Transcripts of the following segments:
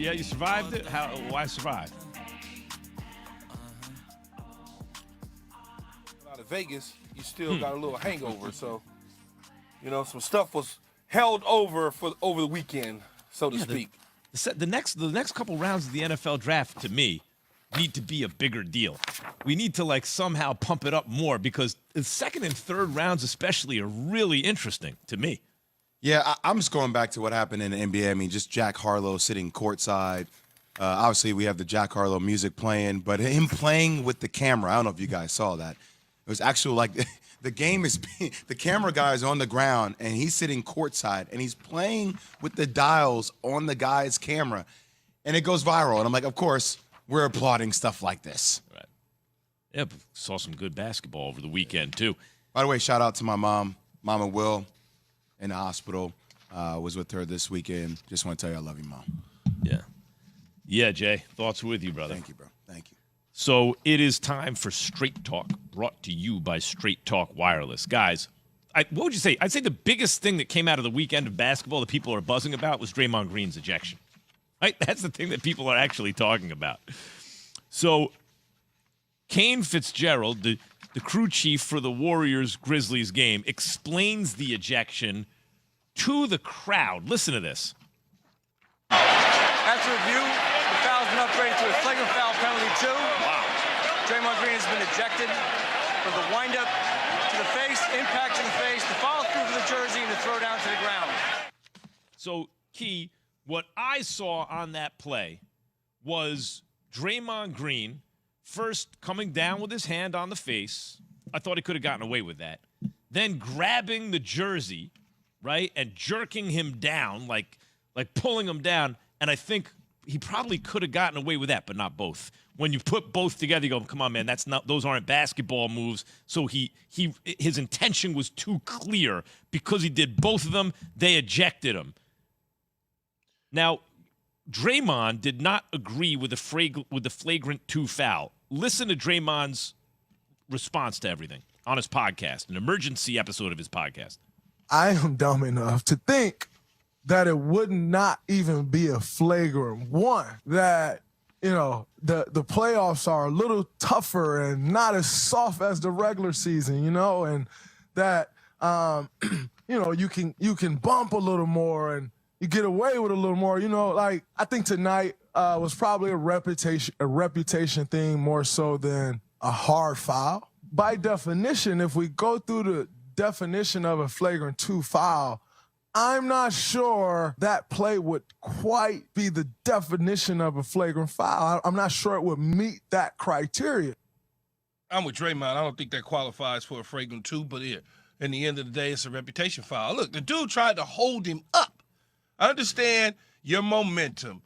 Yeah, you survived it? Why survive? Out of Vegas, you still got a little hangover, so some stuff was held over over the weekend, so to speak. The next couple rounds of the NFL draft, to me, need to be a bigger deal. We need to somehow pump it up more because the second and third rounds especially are really interesting to me. Yeah, I'm just going back to what happened in the NBA. I mean, just Jack Harlow sitting courtside. Obviously, we have the Jack Harlow music playing, but him playing with the camera, I don't know if you guys saw that. It was actually the camera guy is on the ground, and he's sitting courtside, and he's playing with the dials on the guy's camera, and it goes viral. And I'm like, of course, we're applauding stuff like this. Right. Yeah, saw some good basketball over the weekend, too. By the way, shout out to my mom, Mama Will, in the hospital. Was with her this weekend. Just want to tell you I love you, Mom. Yeah. Yeah, Jay. Thoughts with you, brother. Thank you, bro. Thank you. So it is time for Straight Talk, brought to you by Straight Talk Wireless. Guys, what would you say? I'd say the biggest thing that came out of the weekend of basketball that people are buzzing about was Draymond Green's ejection. Right? That's the thing that people are actually talking about. So Kane Fitzgerald, the crew chief for the Warriors-Grizzlies game, explains the ejection to the crowd. Listen to this. After review, the foul's been upgraded to a flagrant foul penalty 2. Wow. Draymond Green has been ejected for the windup to the face, impact to the face, the follow through for the jersey, and the throw down to the ground. So, Key, what I saw on that play was Draymond Green first coming down with his hand on the face. I thought he could have gotten away with that. Then grabbing the jersey, right, and jerking him down, like pulling him down. And I think he probably could have gotten away with that, but not both. When you put both together, you go, come on, man, those aren't basketball moves. So his intention was too clear. Because he did both of them, they ejected him. Now, Draymond did not agree with the flagrant 2 foul. Listen to Draymond's response to everything on his podcast, an emergency episode of his podcast. I am dumb enough to think that it would not even be a flagrant 1, that, the playoffs are a little tougher and not as soft as the regular season, and that, you can bump a little more and you get away with a little more, I think tonight was probably a reputation thing more so than a hard foul. By definition, if we go through the definition of a flagrant 2 foul, I'm not sure that play would quite be the definition of a flagrant foul. I'm not sure it would meet that criteria. I'm with Draymond. I don't think that qualifies for a flagrant 2, but in the end of the day, it's a reputation foul. Look, the dude tried to hold him up. I understand your momentum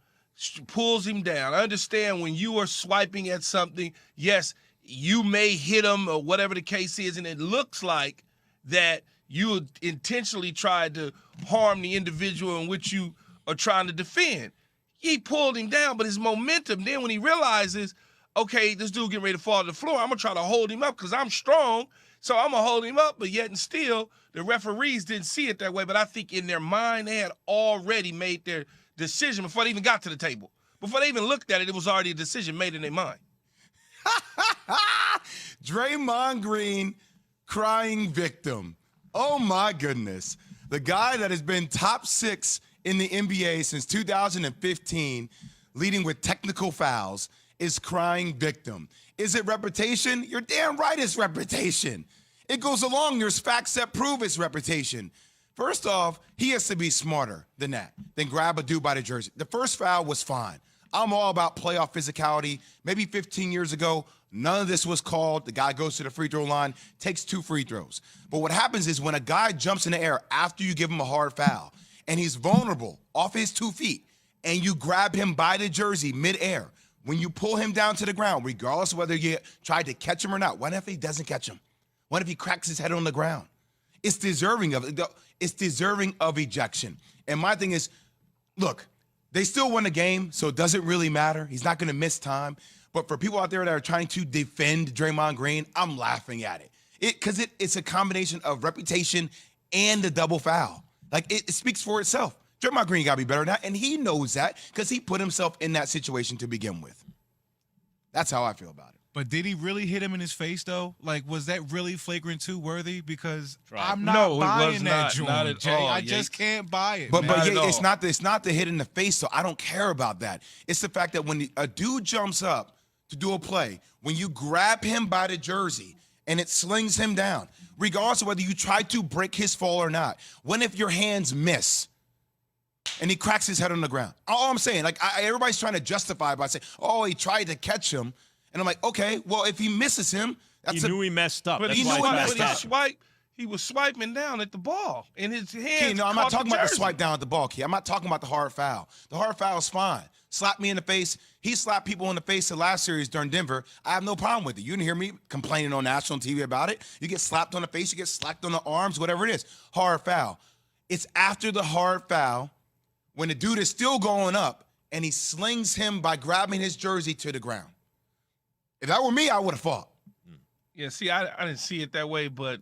pulls him down. I understand when you are swiping at something, yes, you may hit him or whatever the case is, and it looks like that you intentionally tried to harm the individual in which you are trying to defend. He pulled him down, but his momentum, then when he realizes, okay, this dude getting ready to fall to the floor, I'm going to try to hold him up because I'm strong, so I'm going to hold him up, but yet and still, the referees didn't see it that way, but I think in their mind, they had already made their decision before they even got to the table. Before they even looked at it, it was already a decision made in their mind. Draymond Green, crying victim. Oh, my goodness. The guy that has been top 6 in the NBA since 2015, leading with technical fouls, is crying victim. Is it reputation? You're damn right it's reputation. It goes along. There's facts that prove it's reputation. First off, he has to be smarter than that, than grab a dude by the jersey. The first foul was fine. I'm all about playoff physicality. Maybe 15 years ago, none of this was called. The guy goes to the free throw line, takes 2 free throws. But what happens is when a guy jumps in the air after you give him a hard foul and he's vulnerable off his 2 feet and you grab him by the jersey midair, when you pull him down to the ground, regardless of whether you tried to catch him or not, what if he doesn't catch him? What if he cracks his head on the ground? It's deserving of it. It's deserving of ejection. And my thing is, look, they still won the game, so it doesn't really matter. He's not going to miss time. But for people out there that are trying to defend Draymond Green, I'm laughing at it. Because it's a combination of reputation and the double foul. Like, it speaks for itself. Draymond Green got to be better than that, and he knows that because he put himself in that situation to begin with. That's how I feel about it. But did he really hit him in his face, though? Like, was that really flagrant 2 worthy? Because Right. I'm not No, it buying was that not. joint, Not at Jay. all, I Yates. just can't buy it. But man. Not yeah, at it's not the hit in the face, so I don't care about that. It's the fact that when a dude jumps up to do a play, when you grab him by the jersey and it slings him down, regardless of whether you try to break his fall or not, when if your hands miss and he cracks his head on the ground? All I'm saying, like everybody's trying to justify it by saying, "Oh, he tried to catch him," and I'm like, okay, well, if he misses him, He knew he messed up. But That's he why knew he when passed he out. swiped, he was swiping down at the ball, and his hands. Key, no, I'm not caught talking about the jersey. swipe down at the ball, Key. I'm not talking about the hard foul. The hard foul is fine. Slap me in the face. He slapped people in the face the last series during Denver. I have no problem with it. You didn't hear me complaining on national TV about it. You get slapped on the face, you get slapped on the arms, whatever it is. Hard foul. It's after the hard foul when the dude is still going up and he slings him by grabbing his jersey to the ground. If that were me, I would have fought. Yeah, see, I didn't see it that way, but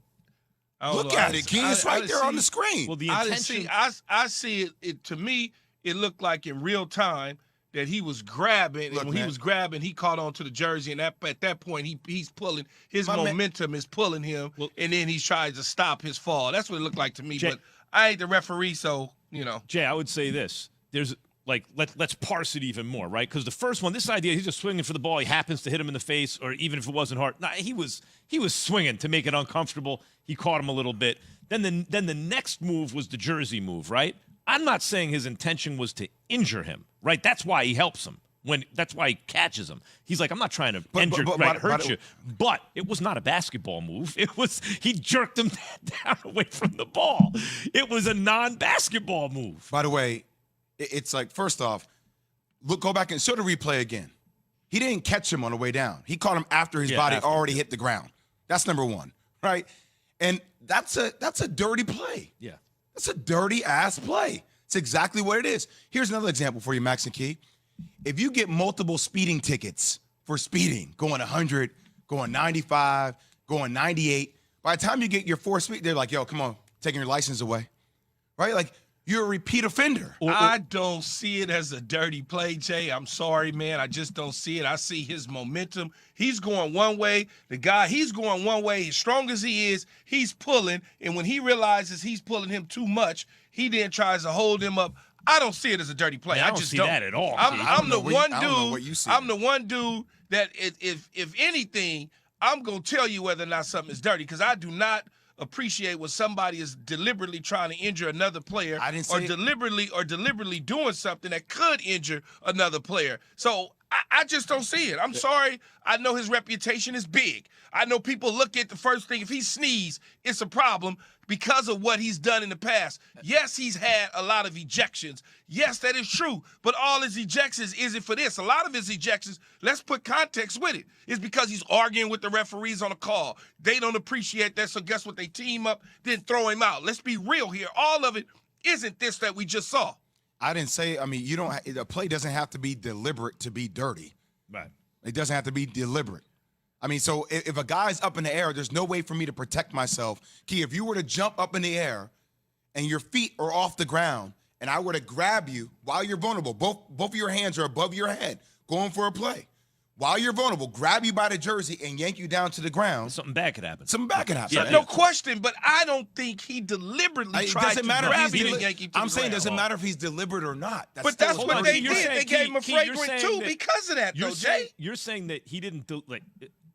I don't Look know. at it, Key. It's right didn't there on see- the screen. Well, the I intention. didn't see. I see it. It to me, it looked like in real time that he was grabbing, Look, and when man. he was grabbing, he caught onto the jersey, and at that point, he's pulling. His My man- momentum is pulling him, Well- and then he tries to stop his fall. That's what it looked like to me. Jay- But I ain't the referee, so you know. Jay, I would say this. There's like let's parse it even more, right? Because the first one, this idea, he's just swinging for the ball. He happens to hit him in the face, or even if it wasn't hard. Nah, he was swinging to make it uncomfortable. He caught him a little bit. Then the next move was the jersey move, right? I'm not saying his intention was to injure him, right? That's why he helps him. That's why he catches him. He's like, I'm not trying to hurt you. But it was not a basketball move. It was he jerked him down away from the ball. It was a non-basketball move. By the way, it's like, first off, go back and show the replay again. He didn't catch him on the way down. He caught him after his body after, already hit the ground. That's number one, right? And that's a dirty play. Yeah. That's a dirty ass play. It's exactly what it is. Here's another example for you, Max and Key. If you get multiple speeding tickets for speeding, going 100, going 95, going 98, by the time you get your fourth speed, they're like, yo, come on, taking your license away, right? Like, you're a repeat offender. I don't see it as a dirty play, Jay. I'm sorry, man. I just don't see it. I see his momentum. He's going one way. He's going one way. As strong as he is, he's pulling. And when he realizes he's pulling him too much, he then tries to hold him up. I don't see it as a dirty play. Yeah, I don't just see don't. that at all. I'm the one I don't know what dude. you see. I'm the one dude that if anything, I'm gonna tell you whether or not something is dirty because I do not appreciate when somebody is deliberately trying to injure another player I didn't or say deliberately doing something that could injure another player. So I just don't see it. I'm sorry. I know his reputation is big. I know people look at the first thing. If he sneezes, it's a problem because of what he's done in the past. Yes, he's had a lot of ejections. Yes, that is true. But all his ejections isn't for this. A lot of his ejections, let's put context with it, is because he's arguing with the referees on a call. They don't appreciate that, so guess what? They team up, then throw him out. Let's be real here. All of it isn't this that we just saw. I didn't say, I mean, a play doesn't have to be deliberate to be dirty. Right. It doesn't have to be deliberate. I mean, so if a guy's up in the air, there's no way for me to protect myself. Key, if you were to jump up in the air and your feet are off the ground and I were to grab you while you're vulnerable, both of your hands are above your head, going for a play. While you're vulnerable, grab you by the jersey and yank you down to the ground. Something bad could happen. Something bad can happen. Yeah, No question, but I don't think he deliberately It tried doesn't to matter grab if he's him and yank him to I'm the saying it ground. doesn't matter if he's deliberate or not. But that's Hold what on, they Key, you're did. saying- They gave him a Key, you're flagrant saying two that- because of that, though, Jay. You're saying that he didn't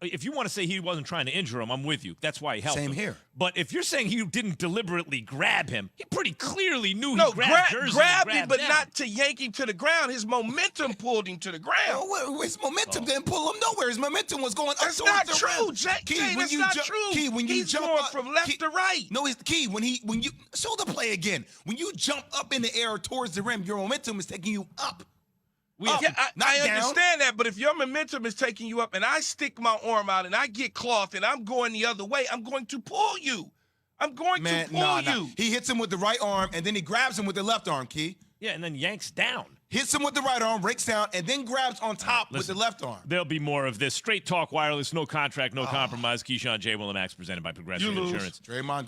if you want to say he wasn't trying to injure him, I'm with you. That's why he helped Same him. here. But if you're saying he didn't deliberately grab him, he pretty clearly knew No, he grabbed Jersey and grabbed him, but down. not to yank him to the ground. His momentum pulled him to the ground. Oh, his momentum didn't pull him nowhere. His momentum was going up That's towards not the true, rim. Jay. Key, Jay, when that's you not jump, true. Key, when you He's jump going up, from left Key, to right. No, it's Key. When you show the play again. When you jump up in the air towards the rim, your momentum is taking you up. Up, Yeah, not I down. understand that, but if your momentum is taking you up and I stick my arm out and I get cloth and I'm going the other way, I'm going to pull you. I'm going to pull nah. you. He hits him with the right arm, and then he grabs him with the left arm, Key. Yeah, and then yanks down. Hits him with the right arm, breaks down, and then grabs on top with the left arm. There'll be more of this. Straight Talk Wireless, no contract, no compromise. Keyshawn, J. Will, and Max, presented by Progressive You lose. Insurance. Draymond